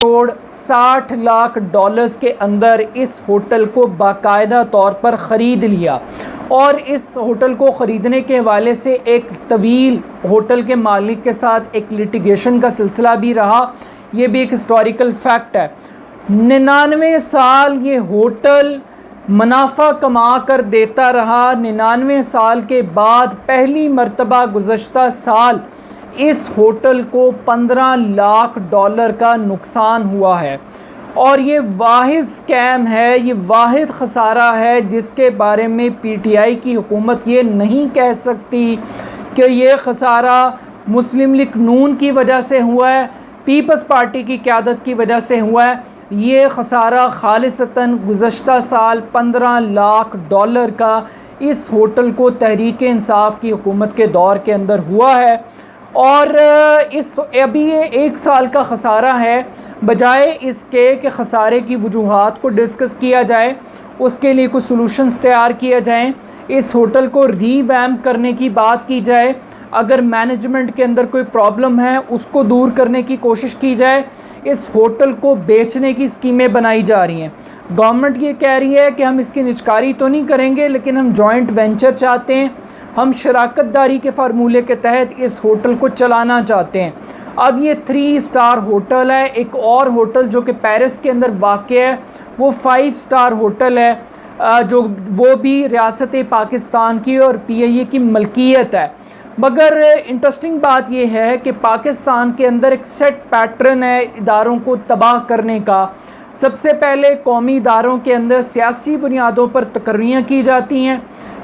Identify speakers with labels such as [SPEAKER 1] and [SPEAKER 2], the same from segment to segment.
[SPEAKER 1] Crore 60 lakh dollars के अंदर इस होटल को बाकायदा तौर पर ख़रीद लिया। और इस होटल को ख़रीदने के हवाले से एक तवील होटल के मालिक के साथ एक लिटिगेशन का सिलसिला भी रहा। ये भी एक हिस्टोरिकल फैक्ट है। 99 साल ये होटल मुनाफा कमा कर देता रहा। 99 साल के बाद पहली मर्तबा गुज़श्ता साल इस होटल को 15 लाख डॉलर का नुकसान हुआ है। और ये वाहिद स्कैम है, ये वाहिद ख़सारा है जिसके बारे में पीटीआई की हुकूमत ये नहीं कह सकती कि ये ख़सारा मुस्लिम लीग नून की वजह से हुआ है, पीपल्स पार्टी की क़यादत की वजह से हुआ है। ये ख़सारा खालिसतन गुज़श्ता साल 15 लाख डॉलर का इस होटल को तहरीक इंसाफ की हुकूमत के दौर के अंदर हुआ है। और अभी ये 1 साल का ख़सारा है। बजाय इसके कि ख़सारे की वजूहात को डिस्कस किया जाए, उसके लिए कुछ सॉल्यूशंस तैयार किया जाए, इस होटल को रीवैम्प करने की बात की जाए, अगर मैनेजमेंट के अंदर कोई प्रॉब्लम है उसको दूर करने की कोशिश की जाए। इस होटल को बेचने की स्कीमें बनाई जा रही हैं। गवर्नमेंट ये कह रही है कि हम इसकी निजकारी तो नहीं करेंगे, लेकिन हम जॉइंट वेंचर चाहते हैं, हम शराकतदारी के फार्मूले के तहत इस होटल को चलाना चाहते हैं। अब ये 3 स्टार होटल है। एक और होटल जो कि पेरिस के अंदर वाक़ है वो 5 स्टार होटल है, जो वो भी रियासत पाकिस्तान की और पीआईए की मलकियत है। मगर इंटरेस्टिंग बात यह है कि पाकिस्तान के अंदर एक सेट पैटर्न है इदारों को तबाह करने का। सबसे पहले कौमी इदारों के अंदर सियासी बुनियादों पर तकर्रियाँ की जाती हैं,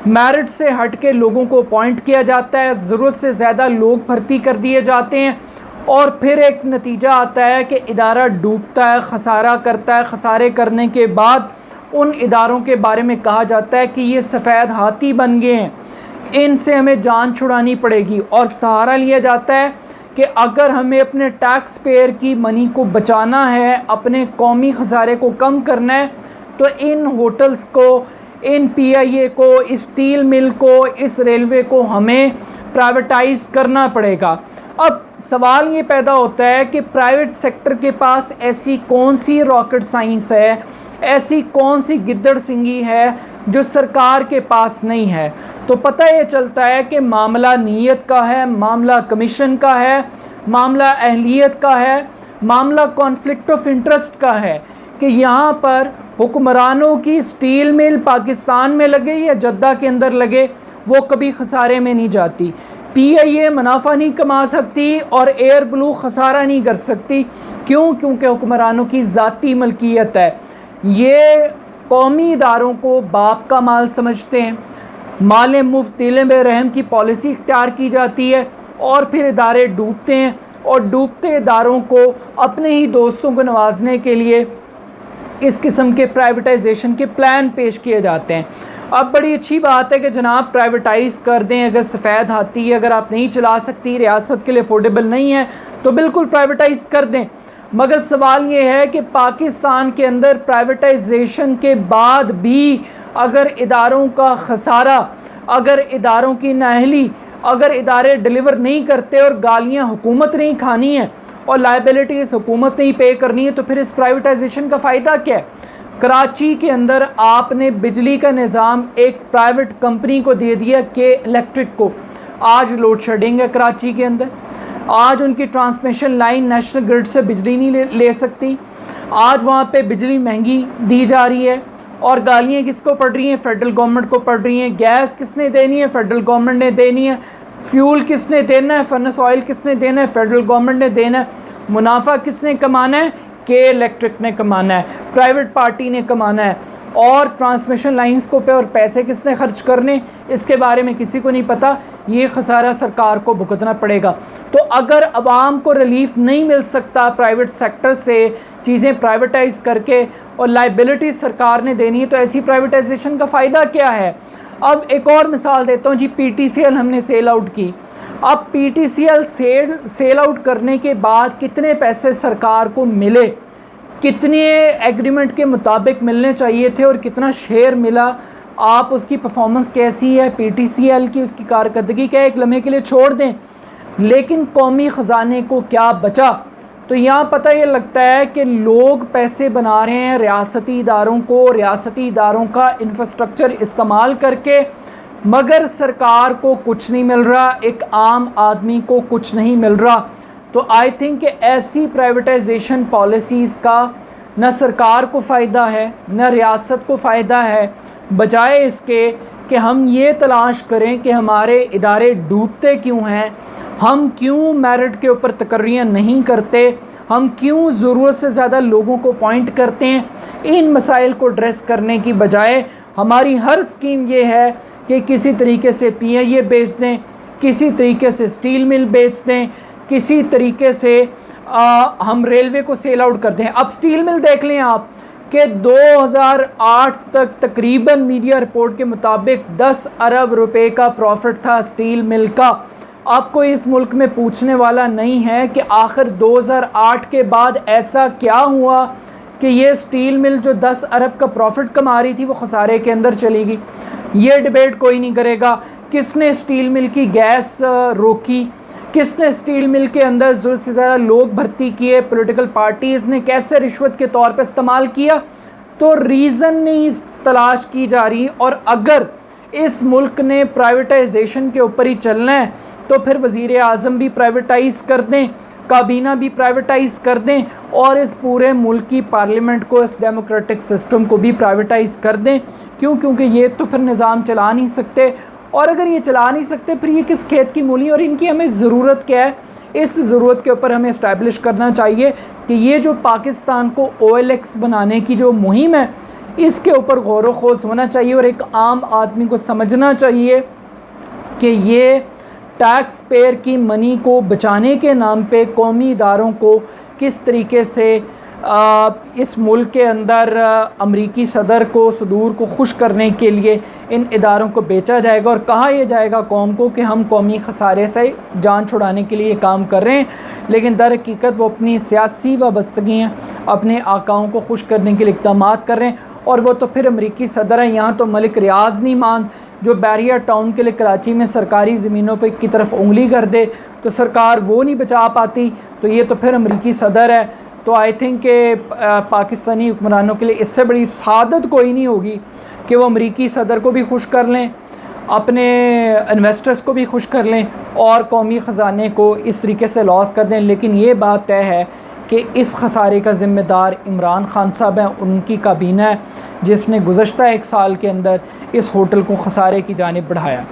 [SPEAKER 1] मेरिट से हट के लोगों को अपॉइंट किया जाता है, ज़रूरत से ज़्यादा लोग भर्ती कर दिए जाते हैं और फिर एक नतीजा आता है कि इदारा डूबता है, ख़सारा करता है। ख़सारे करने के बाद उन इदारों के बारे में कहा जाता है कि ये सफ़ेद हाथी बन गए हैं, इनसे हमें जान छुड़ानी पड़ेगी। और सहारा लिया जाता है कि अगर हमें अपने टैक्स पेयर की मनी को बचाना है, अपने कौमी ख़सारे को कम करना है, तो इन होटल्स को, इन पीआईए को, इस स्टील मिल को, इस रेलवे को हमें प्राइवेटाइज़ करना पड़ेगा। अब सवाल ये पैदा होता है कि प्राइवेट सेक्टर के पास ऐसी कौन सी रॉकेट साइंस है, ऐसी कौन सी गिद्दड़ सिंगी है जो सरकार के पास नहीं है। तो पता ये चलता है कि मामला नीयत का है, मामला कमीशन का है, मामला अहलियत का है, मामला कॉन्फ्लिक्ट ऑफ इंटरेस्ट का है कि यहाँ पर हुक्मरानों की स्टील मिल पाकिस्तान में लगे या जद्दा के अंदर लगे, वो कभी ख़सारे में नहीं जाती। पीआईए मुनाफा नहीं कमा सकती और एयर ब्लू ख़सारा नहीं कर सकती। क्यों? क्योंकि हुक्मरानों की ज़ाती मलकियत है। ये कौमी इदारों को बाप का माल समझते हैं, माल मुफ्त दिल में रहम की पॉलिसी इख्तियार की जाती है और फिर इदारे डूबते हैं और डूबते इदारों को अपने ही दोस्तों को नवाजने के लिए इस किस्म के प्राइवेटाइजेशन के प्लान पेश किए जाते हैं। अब बड़ी अच्छी बात है कि जनाब प्राइवेटाइज़ कर दें, अगर सफ़ेद हाथी अगर आप नहीं चला सकती, रियासत के लिए अफोर्डेबल नहीं है, तो बिल्कुल प्राइवेटाइज़ कर दें। मगर सवाल ये है कि पाकिस्तान के अंदर प्राइवेटाइजेशन के बाद भी अगर इदारों का ख़सारा, अगर इदारों की नाअहली, अगर इदारे डिलीवर नहीं करते और गालियाँ हुकूमत नहीं खानी है और लायबिलिटीज़ हुकूमत नहीं पे करनी है, तो फिर इस प्राइवेटाइजेशन का फ़ायदा क्या है? कराची के अंदर आपने बिजली का निज़ाम एक प्राइवेट कंपनी को दे दिया के इलेक्ट्रिक को। आज लोड शेडिंग है कराची के अंदर, आज उनकी ट्रांसमिशन लाइन नेशनल ग्रिड से बिजली नहीं ले सकती, आज वहाँ पे बिजली महंगी दी जा रही है और गालियाँ किसको पड़ रही हैं? फेडरल गवर्नमेंट को पड़ रही हैं। गैस किसने देनी है? फेडरल गवर्नमेंट ने देनी है। फ्यूल किसने देना है? फर्नेस ऑयल किसने देना है? फेडरल गवर्नमेंट ने देना है। मुनाफा किसने कमाना है? के इलेक्ट्रिक ने कमाना है, प्राइवेट पार्टी ने कमाना है। और ट्रांसमिशन लाइंस को पे और पैसे किसने खर्च करने, इसके बारे में किसी को नहीं पता। ये ख़सारा सरकार को भुगतना पड़ेगा। तो अगर आवाम को रिलीफ नहीं मिल सकता प्राइवेट सेक्टर से चीज़ें प्राइवेटाइज़ करके और लाइबिलिटी सरकार ने देनी है, तो ऐसी प्राइवेटाइजेशन का फ़ायदा क्या है? अब एक और मिसाल देता हूँ जी, पीटीसीएल हमने सेल आउट की। अब पीटीसीएल सेल आउट करने के बाद कितने पैसे सरकार को मिले, कितने एग्रीमेंट के मुताबिक मिलने चाहिए थे और कितना शेयर मिला, आप उसकी परफॉर्मेंस कैसी है पीटीसीएल की, उसकी कारकर्दगी क्या है, एक लम्हे के लिए छोड़ दें। लेकिन कौमी ख़जाने को क्या बचा? तो यहाँ पता ये लगता है कि लोग पैसे बना रहे हैं रियासती इदारों को, रियासती इदारों का इंफ्रास्ट्रक्चर इस्तेमाल करके, मगर सरकार को कुछ नहीं मिल रहा, एक आम आदमी को कुछ नहीं मिल रहा। तो आई थिंक कि ऐसी प्राइवेटाइजेशन पॉलिसीज़ का न सरकार को फ़ायदा है न रियासत को फ़ायदा है, बजाय इसके कि हम ये तलाश करें कि हमारे इदारे डूबते क्यों हैं, हम क्यों मेरिट के ऊपर तकर्रियाँ नहीं करते, हम क्यों ज़रूरत से ज़्यादा लोगों को अपॉइंट करते हैं। इन मसाइल को एड्रेस करने की बजाय हमारी हर स्कीम ये है कि किसी तरीके से PIA बेच दें, किसी तरीके से स्टील मिल बेच दें, किसी तरीके से हम रेलवे को सेल आउट कर दें। अब स्टील मिल देख लें आप कि 2008 तक तकरीबन मीडिया रिपोर्ट के मुताबिक 10 अरब रुपए का प्रॉफिट था स्टील मिल का। आपको इस मुल्क में पूछने वाला नहीं है कि आखिर 2008 के बाद ऐसा क्या हुआ कि ये स्टील मिल जो 10 अरब का प्रॉफिट कमा रही थी वो खसारे के अंदर चली गई। ये डिबेट कोई नहीं करेगा। किसने स्टील मिल की गैस रोकी, किसने स्टील मिल के अंदर ज़रूरत से ज़्यादा लोग भर्ती किए, पॉलिटिकल पार्टीज़ ने कैसे रिश्वत के तौर पे इस्तेमाल किया, तो रीज़न नहीं तलाश की जा रही। और अगर इस मुल्क ने प्राइवेटाइजेशन के ऊपर ही चलना है तो फिर वज़ीर आज़म भी प्राइवेटाइज़ कर दें, काबीना भी प्राइवेटाइज़ कर दें और इस पूरे मुल्क की पार्लियामेंट को, इस डेमोक्रेटिक सिस्टम को भी प्राइवेटाइज़ कर दें। क्योंकि ये तो फिर निज़ाम चला नहीं सकते, और अगर ये चला नहीं सकते फिर ये किस खेत की मूली, और इनकी हमें ज़रूरत क्या है। इस ज़रूरत के ऊपर हमें इस्टेब्लिश करना चाहिए कि ये जो पाकिस्तान को OLX बनाने की जो मुहिम है इसके ऊपर गौर व खोज होना चाहिए, और एक आम आदमी को समझना चाहिए कि ये टैक्स पेयर की मनी को बचाने के नाम पे कौमी इदारों को किस तरीके से इस मुल्क के अंदर अमरीकी सदर को, सदूर को खुश करने के लिए इन इदारों को बेचा जाएगा और कहा यह जाएगा कौम को कि हम कौमी खसारे से जान छुड़ाने के लिए काम कर रहे हैं, लेकिन दर हकीकत वो अपनी सियासी वाबस्तगियाँ, अपने आकाओं को खुश करने के लिए इक़दाम कर रहे हैं। और वो तो फिर अमरीकी सदर हैं। यहाँ तो मलिक रियाज़ नहीं मान जो बैरियर टाउन के लिए कराची में सरकारी ज़मीनों पर की तरफ उंगली कर दे तो सरकार वो नहीं बचा पाती, तो ये तो फिर अमरीकी सदर है। तो आई थिंक के पाकिस्तानी हुक्मरानों के लिए इससे बड़ी सादत कोई नहीं होगी कि वो अमरीकी सदर को भी खुश कर लें, अपने इन्वेस्टर्स को भी खुश कर लें और कौमी ख़जाने को इस तरीके से लॉस कर दें। लेकिन ये बात तय है कि इस खसारे का ज़िम्मेदार इमरान खान साहब हैं, उनकी काबीना है जिसने गुज़श्ता 1 साल के अंदर इस होटल को खसारे की जानिब बढ़ाया।